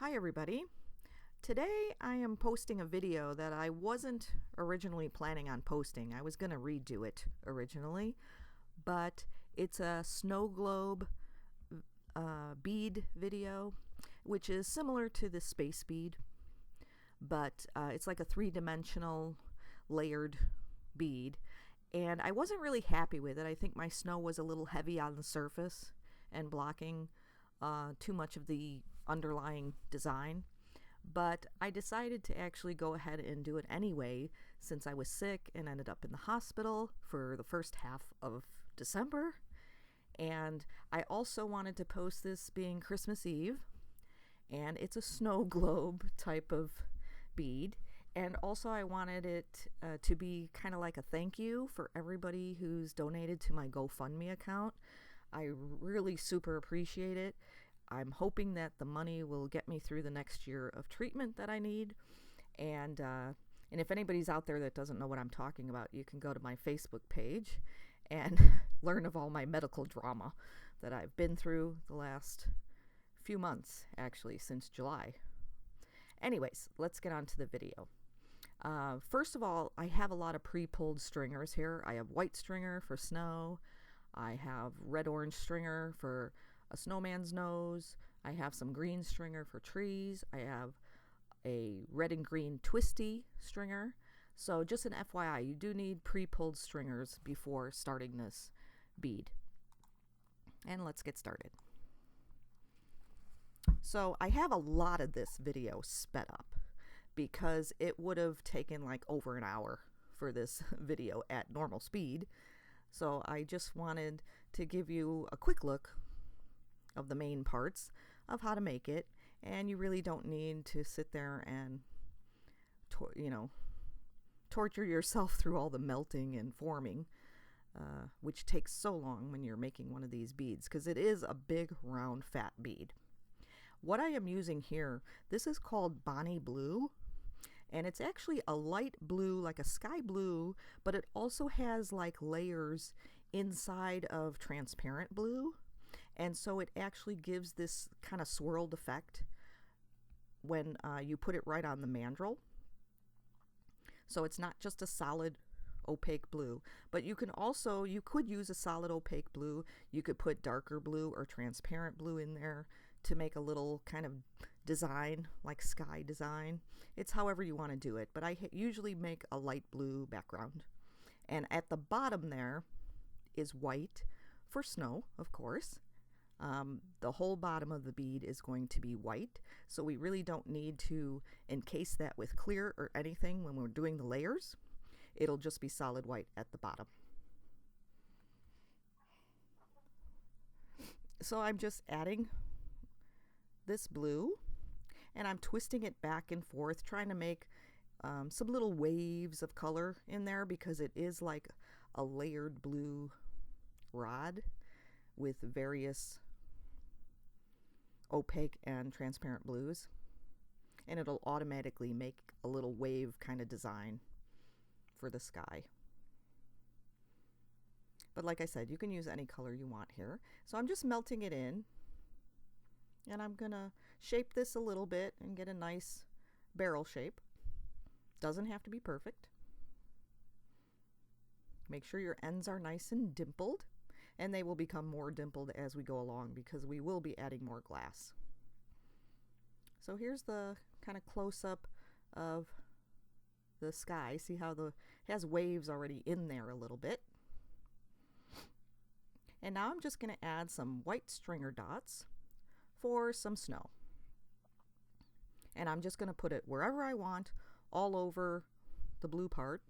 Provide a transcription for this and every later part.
Hi everybody. Today I am posting a video that I wasn't originally planning on posting. I was going to redo it originally, but it's a snow globe bead video, which is similar to the space bead, but it's like a three-dimensional layered bead, and I wasn't really happy with it. I think my snow was a little heavy on the surface and blocking too much of the underlying design, but I decided to actually go ahead and do it anyway since I was sick and ended up in the hospital for the first half of December. And I also wanted to post this being Christmas Eve, and it's a snow globe type of bead, and also I wanted it to be kind of like a thank you for everybody who's donated to my GoFundMe account. I really super appreciate it. I'm hoping that the money will get me through the next year of treatment that I need. And if anybody's out there that doesn't know what I'm talking about, you can go to my Facebook page and learn of all my medical drama that I've been through the last few months, actually, since July. Anyways, let's get on to the video. First of all, I have a lot of pre-pulled stringers here. I have white stringer for snow. I have red-orange stringer for a snowman's nose. I have some green stringer for trees. I have a red and green twisty stringer. So just an FYI, you do need pre-pulled stringers before starting this bead. And let's get started. So I have a lot of this video sped up because it would have taken like over an hour for this video at normal speed. So I just wanted to give you a quick look of the main parts of how to make it, and you really don't need to sit there and torture yourself through all the melting and forming, which takes so long when you're making one of these beads, because it is a big round fat bead. What I am using here, this is called Bonnie Blue, and it's actually a light blue, like a sky blue, but it also has like layers inside of transparent blue. And so it actually gives this kind of swirled effect when you put it right on the mandrel. So it's not just a solid opaque blue, but you could use a solid opaque blue. You could put darker blue or transparent blue in there to make a little kind of design, like sky design. It's however you want to do it, but I usually make a light blue background. And at the bottom there is white for snow, of course. The whole bottom of the bead is going to be white, so we really don't need to encase that with clear or anything when we're doing the layers. It'll just be solid white at the bottom. So I'm just adding this blue, and I'm twisting it back and forth, trying to make some little waves of color in there, because it is like a layered blue rod with various opaque and transparent blues, and it'll automatically make a little wave kind of design for the sky. But like I said, you can use any color you want here. So I'm just melting it in, and I'm gonna shape this a little bit and get a nice barrel shape. Doesn't have to be perfect. Make sure your ends are nice and dimpled, and they will become more dimpled as we go along because we will be adding more glass. So here's the kind of close-up of the sky. See how it has waves already in there a little bit. And now I'm just going to add some white stringer dots for some snow. And I'm just going to put it wherever I want, all over the blue part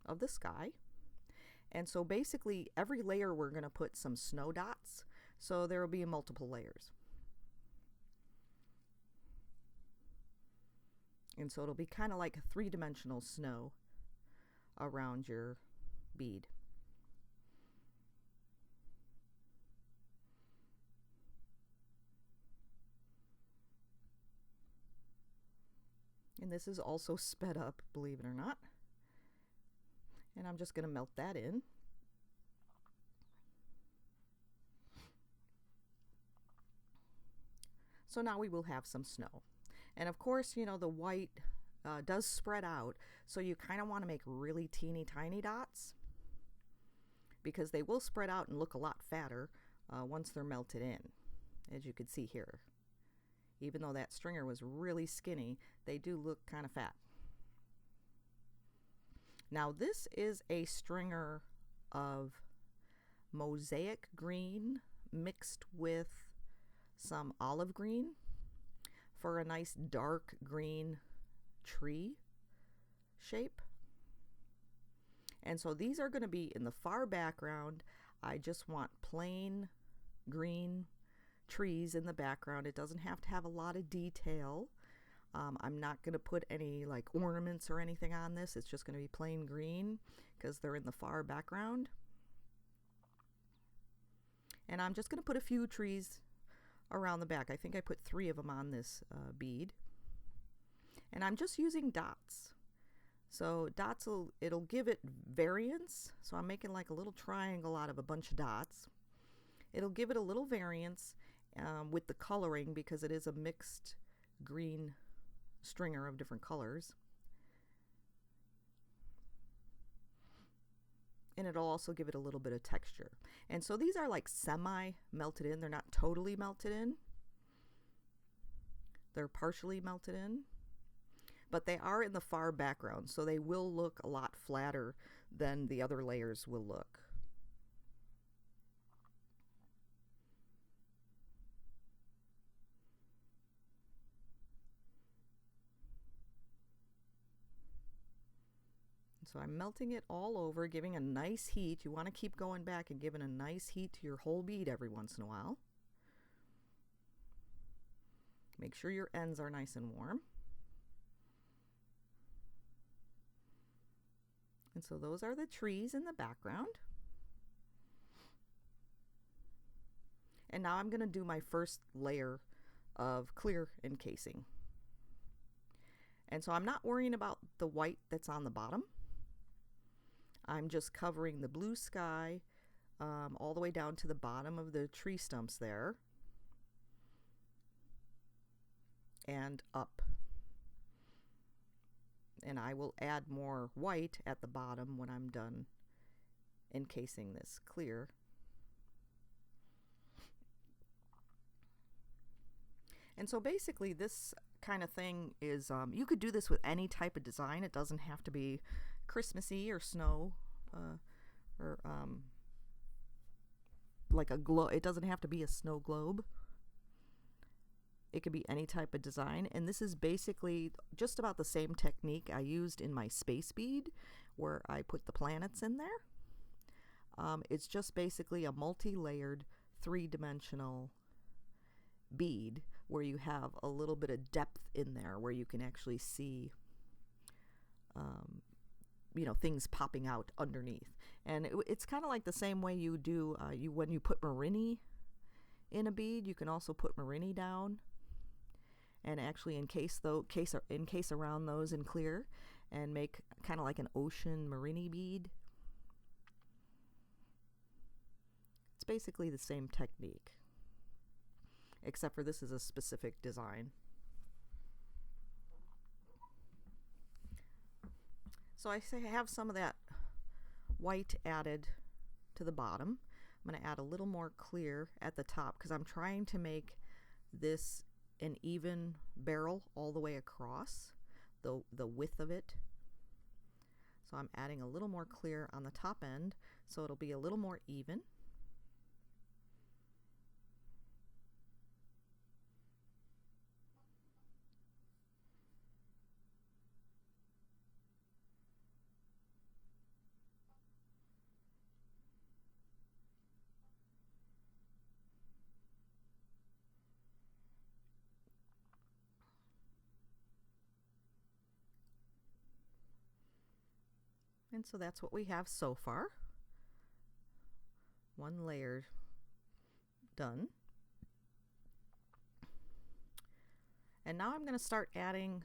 of the sky. And so basically every layer we're going to put some snow dots, so there will be multiple layers. And so it'll be kind of like a three-dimensional snow around your bead. And this is also sped up, believe it or not. And I'm just going to melt that in. So now we will have some snow. And of course, you know, the white does spread out, so you kind of want to make really teeny tiny dots because they will spread out and look a lot fatter once they're melted in, as you can see here. Even though that stringer was really skinny, they do look kind of fat. Now this is a stringer of mosaic green mixed with some olive green for a nice dark green tree shape. And so these are going to be in the far background. I just want plain green trees in the background. It doesn't have to have a lot of detail. I'm not going to put any like ornaments or anything on this. It's just going to be plain green because they're in the far background. And I'm just going to put a few trees around the back. I think I put 3 of them on this bead. And I'm just using dots. So dots, it'll give it variance. So I'm making like a little triangle out of a bunch of dots. It'll give it a little variance with the coloring because it is a mixed green stringer of different colors. And it'll also give it a little bit of texture. And so these are like semi melted in. They're not totally melted in. They're partially melted in. But they are in the far background, so they will look a lot flatter than the other layers will look. So I'm melting it all over, giving a nice heat. You want to keep going back and giving a nice heat to your whole bead every once in a while. Make sure your ends are nice and warm. And so those are the trees in the background. And now I'm going to do my first layer of clear encasing. And so I'm not worrying about the white that's on the bottom. I'm just covering the blue sky all the way down to the bottom of the tree stumps there and up. And I will add more white at the bottom when I'm done encasing this clear. And so basically this kind of thing is, you could do this with any type of design. It doesn't have to be Christmassy or snow or like a globe. It doesn't have to be a snow globe. It could be any type of design. And this is basically just about the same technique I used in my space bead where I put the planets in there. It's just basically a multi-layered 3-dimensional bead where you have a little bit of depth in there where you can actually see you know, things popping out underneath. And it's kind of like the same way you do when you put Marini in a bead. You can also put Marini down and actually encase around those in clear and make kind of like an ocean Marini bead. It's basically the same technique, except for this is a specific design. So I have some of that white added to the bottom. I'm going to add a little more clear at the top because I'm trying to make this an even barrel all the way across the width of it. So I'm adding a little more clear on the top end so it'll be a little more even. And so that's what we have so far. One layer done. And now I'm going to start adding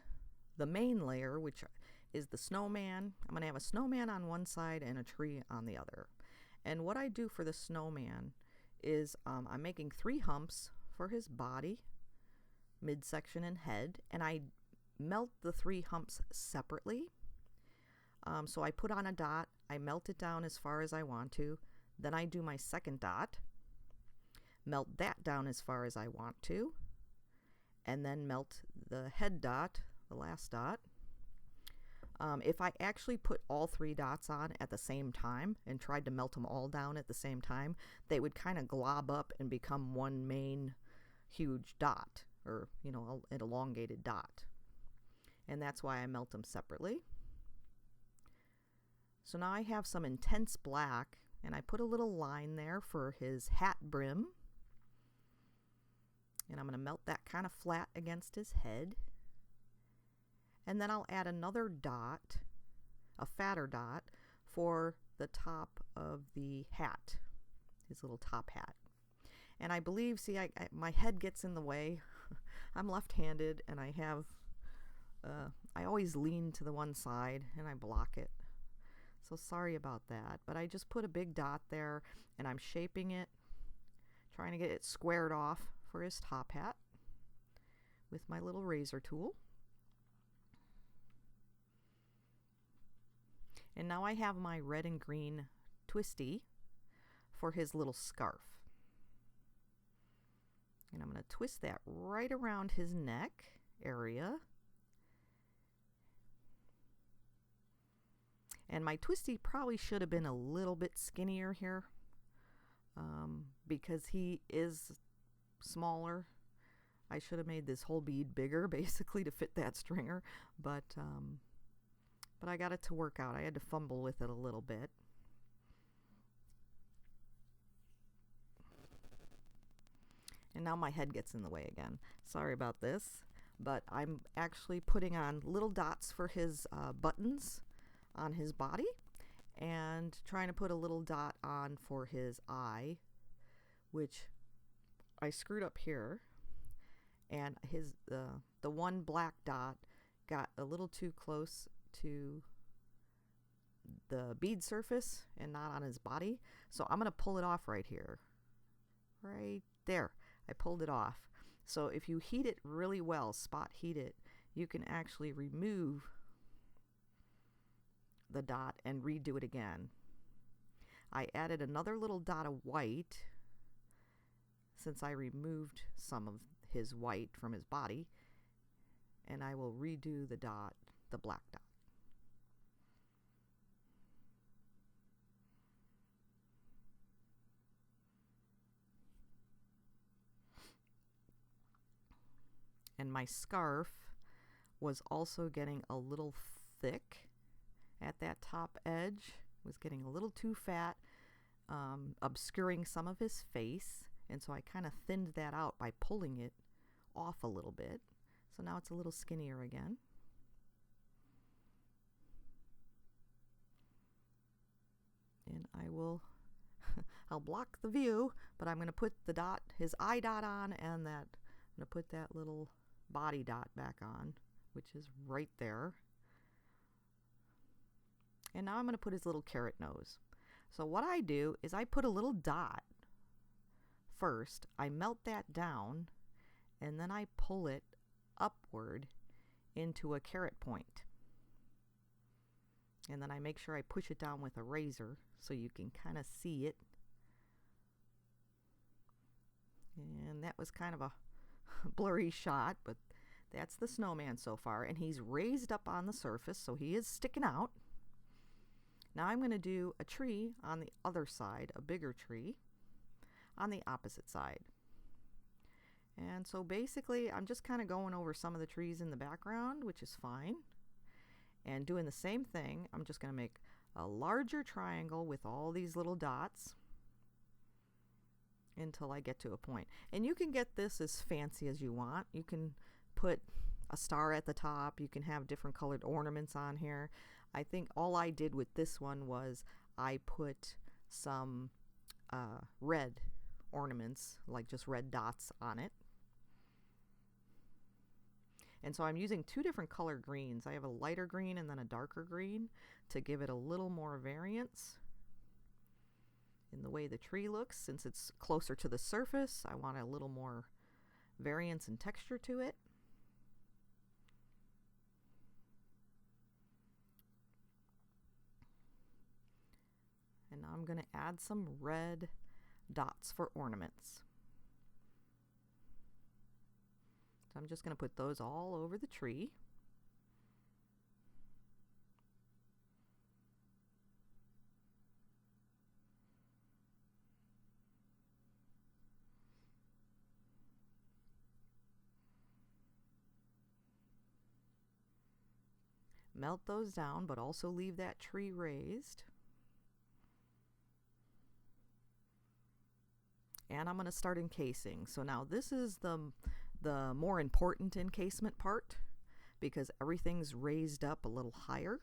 the main layer, which is the snowman. I'm going to have a snowman on one side and a tree on the other. And what I do for the snowman is I'm making 3 humps for his body. midsection and head, and I melt the 3 humps separately. So I put on a dot, I melt it down as far as I want to, then I do my second dot, melt that down as far as I want to, and then melt the head dot, the last dot. If I actually put all 3 dots on at the same time and tried to melt them all down at the same time, they would kind of glob up and become one main huge dot, or an elongated dot. And that's why I melt them separately. So now I have some intense black, and I put a little line there for his hat brim. And I'm going to melt that kind of flat against his head. And then I'll add another dot, a fatter dot, for the top of the hat, his little top hat. And I believe, see, my head gets in the way. I'm left-handed, and I always lean to the one side, and I block it. So sorry about that. But I just put a big dot there, and I'm shaping it, trying to get it squared off for his top hat with my little razor tool. And now I have my red and green twisty for his little scarf. And I'm going to twist that right around his neck area. And my twisty probably should have been a little bit skinnier here because he is smaller. I should have made this whole bead bigger basically to fit that stringer, but I got it to work out. I had to fumble with it a little bit. And now my head gets in the way again. Sorry about this, but I'm actually putting on little dots for his buttons on his body, and trying to put a little dot on for his eye, which I screwed up here, and his the one black dot got a little too close to the bead surface and not on his body, so I'm going to pull it off right here, right there. I pulled it off. So if you heat it really well, spot heat it, you can actually remove the dot and redo it again. I added another little dot of white since I removed some of his white from his body, and I will redo the dot, the black dot. And my scarf was also getting a little thick at that top edge. It was getting a little too fat, obscuring some of his face, and so I kind of thinned that out by pulling it off a little bit. So now it's a little skinnier again. And I will I'll block the view, but I'm going to put the dot, his eye dot on, and that I'm going to put that little body dot back on, which is right there. And now I'm going to put his little carrot nose. So what I do is I put a little dot first, I melt that down, and then I pull it upward into a carrot point. And then I make sure I push it down with a razor so you can kind of see it. And that was kind of a blurry shot, but that's the snowman so far. And he's raised up on the surface, so he is sticking out. Now I'm going to do a tree on the other side, a bigger tree, on the opposite side. And so basically I'm just kind of going over some of the trees in the background, which is fine. And doing the same thing, I'm just going to make a larger triangle with all these little dots until I get to a point. And you can get this as fancy as you want. You can put a star at the top. You can have different colored ornaments on here. I think all I did with this one was I put some red ornaments, like just red dots on it. And so I'm using 2 different color greens. I have a lighter green and then a darker green to give it a little more variance in the way the tree looks. Since it's closer to the surface, I want a little more variance and texture to it. And now I'm going to add some red dots for ornaments. So I'm just going to put those all over the tree. Melt those down, but also leave that tree raised. And I'm going to start encasing. So now this is the more important encasement part, because everything's raised up a little higher.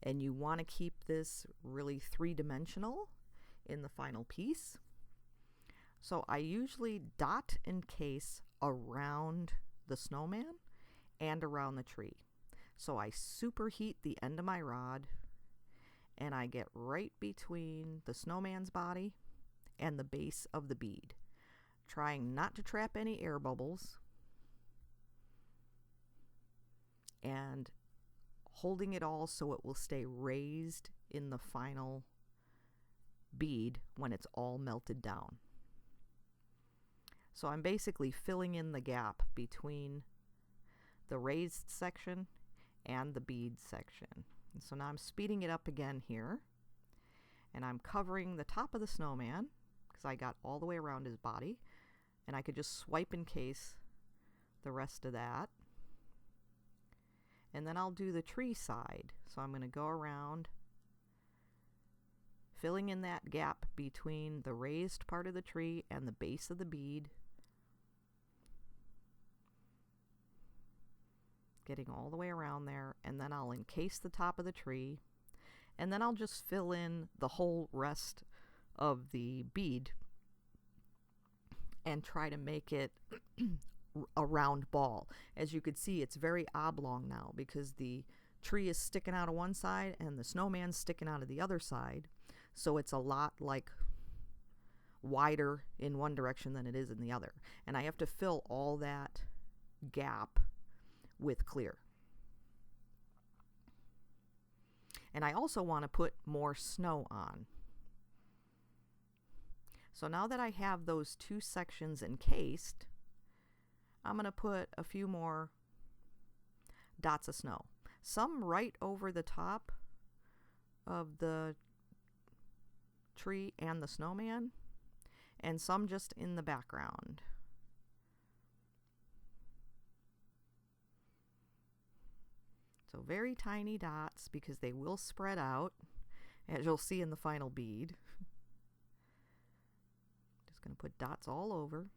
And you want to keep this really three-dimensional in the final piece. So I usually dot encase around the snowman and around the tree. So I superheat the end of my rod and I get right between the snowman's body and the base of the bead, trying not to trap any air bubbles and holding it all so it will stay raised in the final bead when it's all melted down. So I'm basically filling in the gap between the raised section and the bead section. And so now I'm speeding it up again here, and I'm covering the top of the snowman because I got all the way around his body, and I could just swipe encase the rest of that. And then I'll do the tree side. So I'm going to go around filling in that gap between the raised part of the tree and the base of the bead, getting all the way around there, and then I'll encase the top of the tree, and then I'll just fill in the whole rest of the bead and try to make it a round ball. As you can see, it's very oblong now because the tree is sticking out of one side and the snowman's sticking out of the other side, so it's a lot like wider in one direction than it is in the other, and I have to fill all that gap with clear. And I also want to put more snow on. So now that I have those two sections encased, I'm going to put a few more dots of snow. Some right over the top of the tree and the snowman, and some just in the background. So very tiny dots because they will spread out, as you'll see in the final bead. Just going to put dots all over.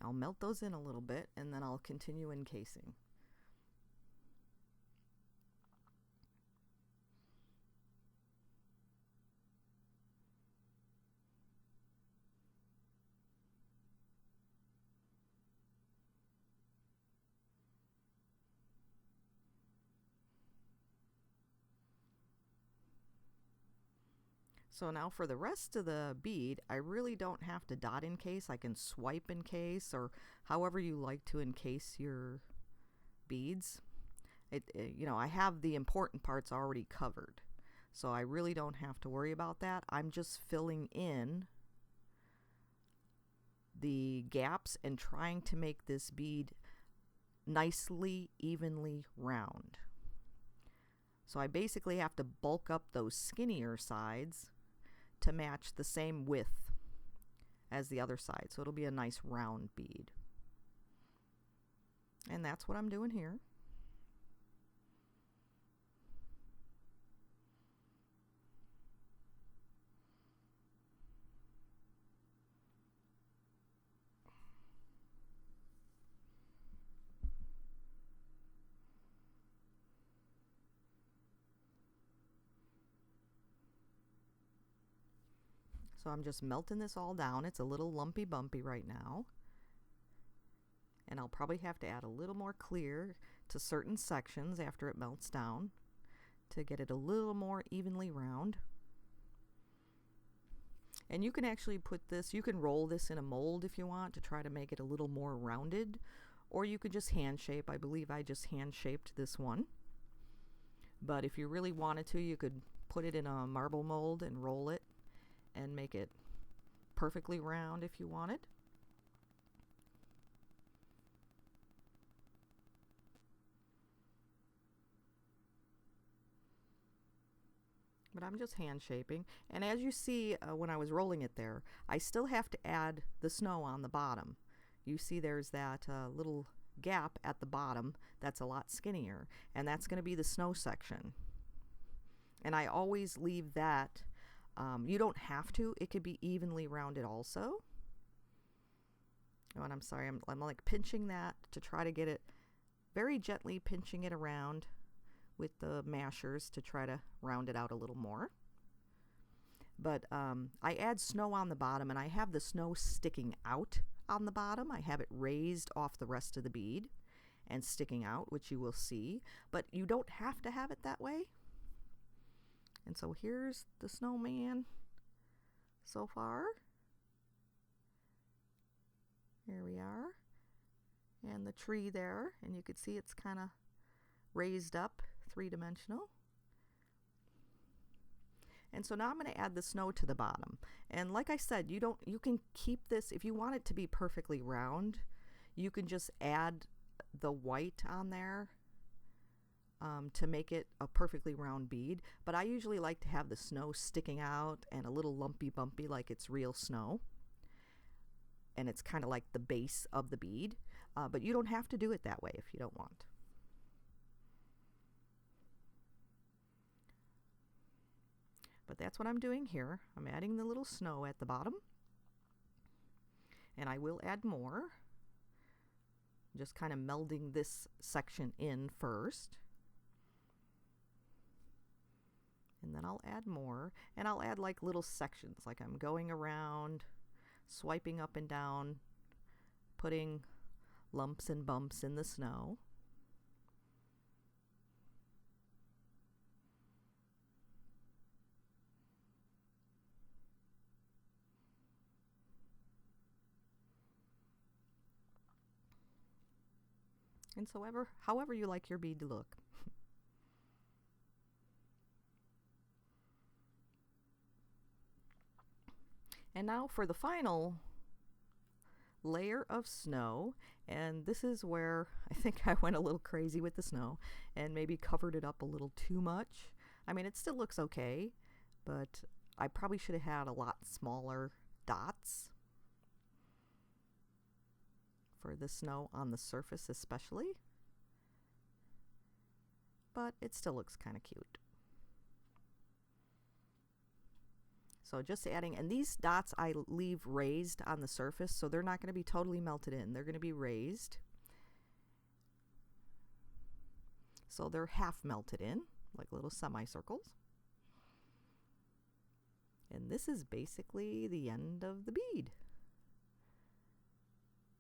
I'll melt those in a little bit and then I'll continue encasing. So now for the rest of the bead, I really don't have to dot encase. I can swipe encase, or however you like to encase your beads. You know, I have the important parts already covered, so I really don't have to worry about that. I'm just filling in the gaps and trying to make this bead nicely, evenly round. So I basically have to bulk up those skinnier sides to match the same width as the other side, so it'll be a nice round bead. And that's what I'm doing here. So I'm just melting this all down. It's a little lumpy bumpy right now. And I'll probably have to add a little more clear to certain sections after it melts down to get it a little more evenly round. And you can actually put this, you can roll this in a mold if you want to try to make it a little more rounded, or you could just hand shape. I believe I just hand shaped this one. But if you really wanted to, you could put it in a marble mold and roll it and make it perfectly round if you wanted. But I'm just hand shaping. And as you see when I was rolling it there, I still have to add the snow on the bottom. You see there's that little gap at the bottom that's a lot skinnier, and that's going to be the snow section. And I always leave that. You don't have to. It could be evenly rounded also. Oh, and I'm sorry, I'm like pinching that to try to get it very gently, pinching it around with the mashers to try to round it out a little more. But I add snow on the bottom, and I have the snow sticking out on the bottom. I have it raised off the rest of the bead and sticking out, which you will see, but you don't have to have it that way. And so here's the snowman so far. Here we are. And the tree there, and you can see it's kind of raised up, three-dimensional. And so now I'm going to add the snow to the bottom. And like I said, you can keep this, if you want it to be perfectly round, you can just add the white on there to make it a perfectly round bead. But I usually like to have the snow sticking out and a little lumpy bumpy like it's real snow. And it's kind of like the base of the bead. But you don't have to do it that way if you don't want. But that's what I'm doing here. I'm adding the little snow at the bottom. And I will add more. Just kind of melding this section in first. And then I'll add more. And I'll add like little sections, like I'm going around, swiping up and down, putting lumps and bumps in the snow. And so however you like your bead to look. And now for the final layer of snow, and this is where I think I went a little crazy with the snow and maybe covered it up a little too much. I mean, it still looks okay, but I probably should have had a lot smaller dots for the snow on the surface especially, but it still looks kind of cute. So just adding, and these dots I leave raised on the surface, so they're not going to be totally melted in. They're going to be raised. So they're half melted in, like little semicircles. And this is basically the end of the bead.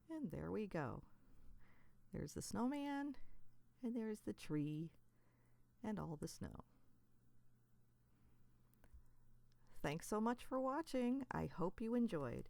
And there we go. There's the snowman, and there's the tree, and all the snow. Thanks so much for watching. I hope you enjoyed.